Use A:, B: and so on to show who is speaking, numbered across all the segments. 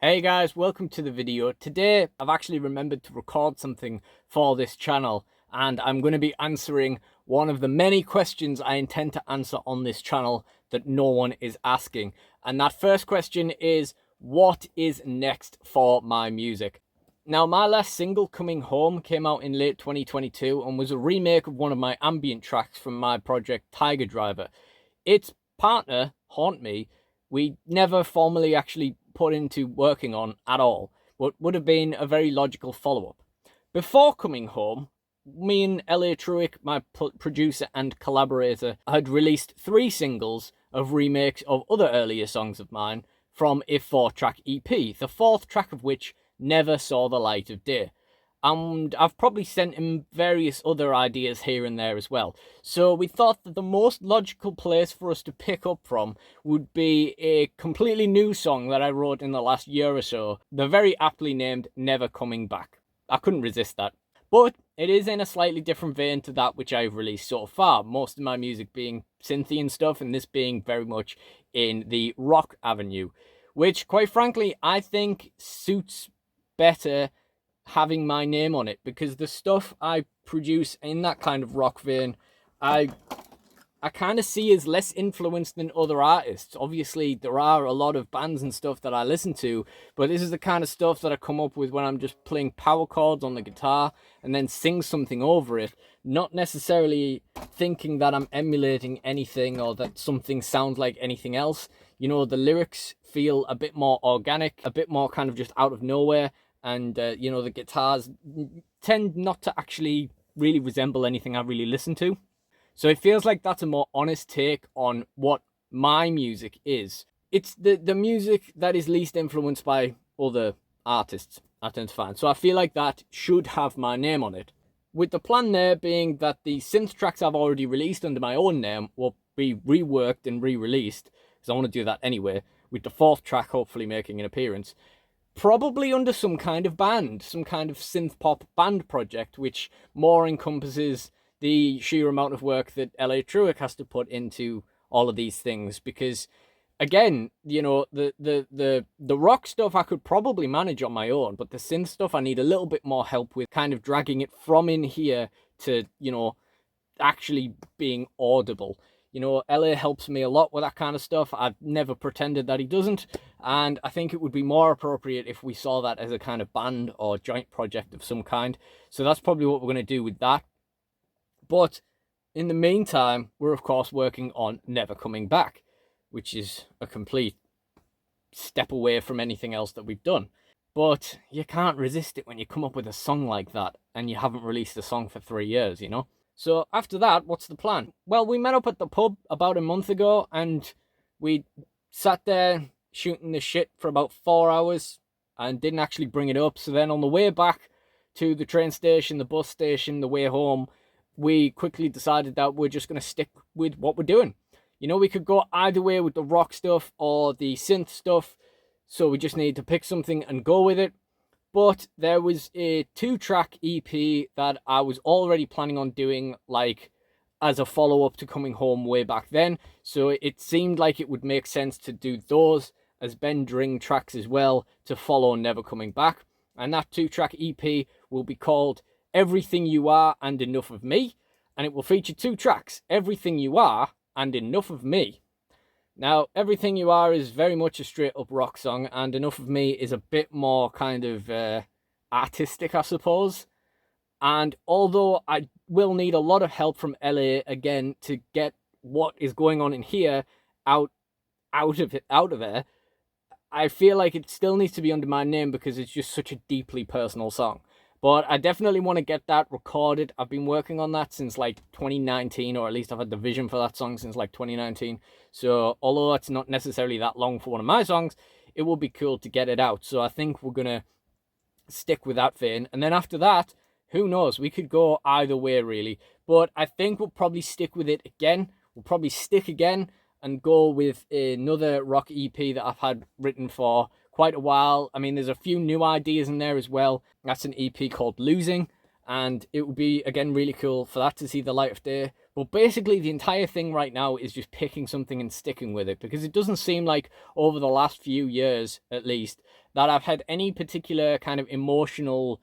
A: Hey guys, welcome to the video. Today I've actually remembered to record something for this channel, and I'm going to be answering one of the many questions I intend to answer on this channel that no one is asking. And that first question is, what is next for my music? Now, my last single, Coming Home, came out in late 2022 and was a remake of one of my ambient tracks from my project Tiger Driver. Its partner, Haunt Me, we never formally actually put into working on at all, but would have been a very logical follow-up. Before Coming Home, me and L.A. Truick, my producer and collaborator, had released 3 singles of remakes of other earlier songs of mine from a 4-track EP, the 4th track of which never saw the light of day. And I've probably sent him various other ideas here and there as well. So we thought that the most logical place for us to pick up from would be a completely new song that I wrote in the last year or so, the very aptly named Never Coming Back. I couldn't resist that. But it is in a slightly different vein to that which I've released so far, most of my music being synthy and stuff, and this being very much in the rock avenue, which, quite frankly, I think suits better having my name on it, because the stuff I produce in that kind of rock vein, I kind of see as less influenced than other artists. Obviously, there are a lot of bands and stuff that I listen to, but this is the kind of stuff that I come up with when I'm just playing power chords on the guitar and then sing something over it, not necessarily thinking that I'm emulating anything or that something sounds like anything else. You know, the lyrics feel a bit more organic, a bit more kind of just out of nowhere. And, you know, the guitars tend not to actually really resemble anything I really listen to. So it feels like that's a more honest take on what my music is. It's the music that is least influenced by other artists, I tend to find. So I feel like that should have my name on it. With the plan there being that the synth tracks I've already released under my own name will be reworked and re-released, because I want to do that anyway, with the 4th track hopefully making an appearance. Probably under some kind of band, some kind of synth pop band project, which more encompasses the sheer amount of work that L.A. Truick has to put into all of these things. Because, again, you know, the rock stuff I could probably manage on my own, but the synth stuff I need a little bit more help with, kind of dragging it from in here to, you know, actually being audible. You know, LA helps me a lot with that kind of stuff. I've never pretended that he doesn't. And I think it would be more appropriate if we saw that as a kind of band or joint project of some kind. So that's probably what we're going to do with that. But in the meantime, we're of course working on Never Coming Back, which is a complete step away from anything else that we've done. But you can't resist it when you come up with a song like that and you haven't released a song for 3 years, you know? So after that, what's the plan? Well, we met up at the pub about a month ago and we sat there shooting the shit for about 4 hours and didn't actually bring it up. So then on the way back to the train station, the bus station, the way home, we quickly decided that we're just going to stick with what we're doing. You know, we could go either way with the rock stuff or the synth stuff. So we just needed to pick something and go with it. But there was a 2-track EP that I was already planning on doing, like, as a follow-up to Coming Home way back then. So it seemed like it would make sense to do those as Dring tracks as well to follow Never Coming Back. And that 2-track EP will be called Everything You Are and Enough of Me. And it will feature 2 tracks, Everything You Are and Enough of Me. Now, Everything You Are is very much a straight-up rock song, and Enough of Me is a bit more kind of artistic, I suppose. And although I will need a lot of help from LA again to get what is going on in here out of there, I feel like it still needs to be under my name because it's just such a deeply personal song. But I definitely want to get that recorded. I've been working on that since like 2019, or at least I've had the vision for that song since like 2019. So although it's not necessarily that long for one of my songs, it will be cool to get it out. So I think we're going to stick with that vein. And then after that, who knows? We could go either way, really. But I think we'll probably stick with it again. We'll probably stick again and go with another rock EP that I've had written for quite a while. I mean, there's a few new ideas in there as well. That's an EP called Losing. and it would be, again, really cool for that to see the light of day. But basically, the entire thing right now is just picking something and sticking with it, because it doesn't seem like over the last few years, at least, that I've had any particular kind of emotional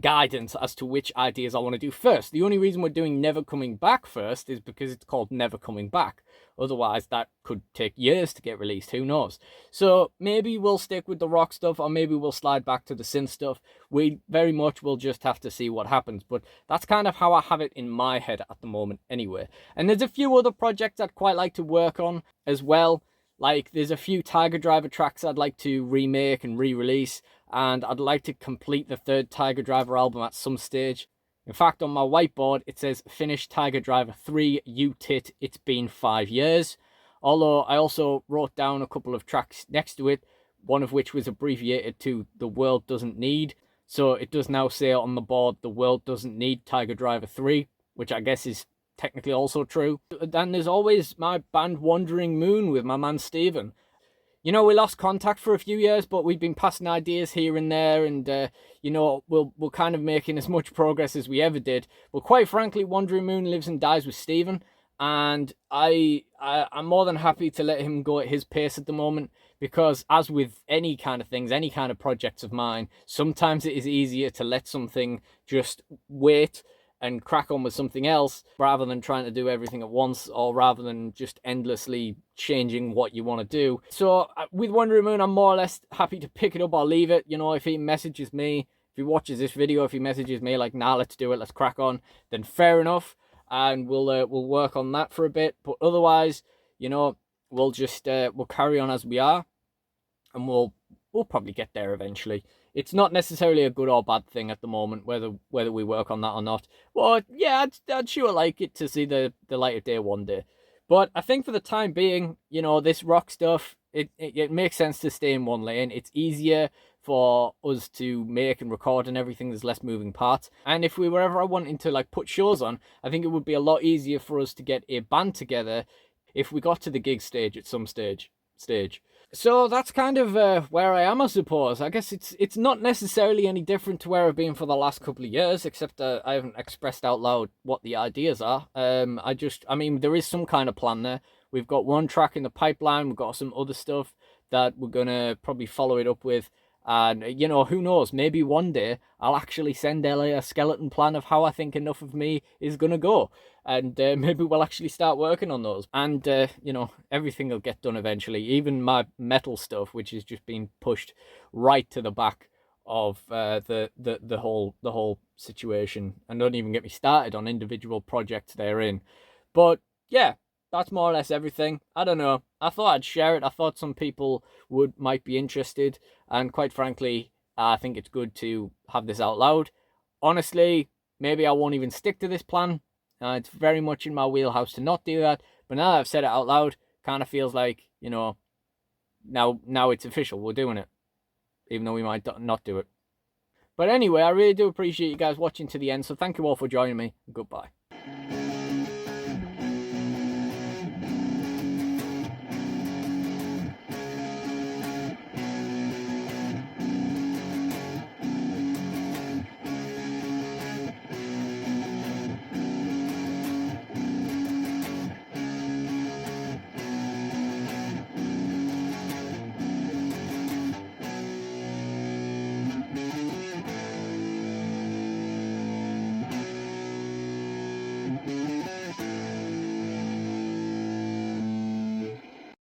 A: guidance as to which ideas I want to do first. The only reason we're doing Never Coming Back first is because it's called Never Coming Back. Otherwise, that could take years to get released. Who knows? So maybe we'll stick with the rock stuff, or maybe we'll slide back to the synth stuff. We very much will just have to see what happens. But that's kind of how I have it in my head at the moment anyway. And there's a few other projects I'd quite like to work on as well. Like, there's a few Tiger Driver tracks I'd like to remake and re-release, and I'd like to complete the third Tiger Driver album at some stage. In fact, on my whiteboard, it says, finish Tiger Driver 3, you tit, it's been 5 years. Although I also wrote down a couple of tracks next to it, one of which was abbreviated to The World Doesn't Need. So it does now say on the board, The World Doesn't Need Tiger Driver 3, which I guess is technically also true. Then there's always my band Wandering Moon with my man Stephen. You know, we lost contact for a few years, but we've been passing ideas here and there, and you know, we're kind of making as much progress as we ever did. But quite frankly, Wandering Moon lives and dies with Stephen, and I'm more than happy to let him go at his pace at the moment, because as with any kind of things, any kind of projects of mine, sometimes it is easier to let something just wait and crack on with something else rather than trying to do everything at once, or rather than just endlessly changing what you want to do. So with Wandering Moon, I'm more or less happy to pick it up or leave it. You know, if he messages me, if he watches this video, if he messages me like, nah, let's do it, let's crack on, then fair enough, and we'll work on that for a bit. But otherwise, you know, we'll just we'll carry on as we are, and we'll probably get there eventually. It's not necessarily a good or bad thing at the moment, whether we work on that or not. Well, yeah, I'd sure like it to see the light of day one day. But I think for the time being, you know, this rock stuff, it makes sense to stay in one lane. It's easier for us to make and record and everything. There's less moving parts. And if we were ever wanting to like put shows on, I think it would be a lot easier for us to get a band together if we got to the gig stage at some stage. So that's kind of where I am, I suppose. I guess it's not necessarily any different to where I've been for the last couple of years, except I haven't expressed out loud what the ideas are. I mean, there is some kind of plan there. We've got one track in the pipeline. We've got some other stuff that we're going to probably follow it up with. And, you know, who knows? Maybe one day I'll actually send Ellie a skeleton plan of how I think Enough of Me is going to go. And maybe we'll actually start working on those. And, you know, everything will get done eventually. Even my metal stuff, which is just being pushed right to the back of the whole situation. And don't even get me started on individual projects therein. But, yeah. That's more or less everything. I don't know. I thought I'd share it. I thought some people might be interested. And quite frankly, I think it's good to have this out loud. Honestly, maybe I won't even stick to this plan. It's very much in my wheelhouse to not do that. But now that I've said it out loud, kind of feels like, you know, now it's official. We're doing it. Even though we might not do it. But anyway, I really do appreciate you guys watching to the end. So thank you all for joining me. Goodbye.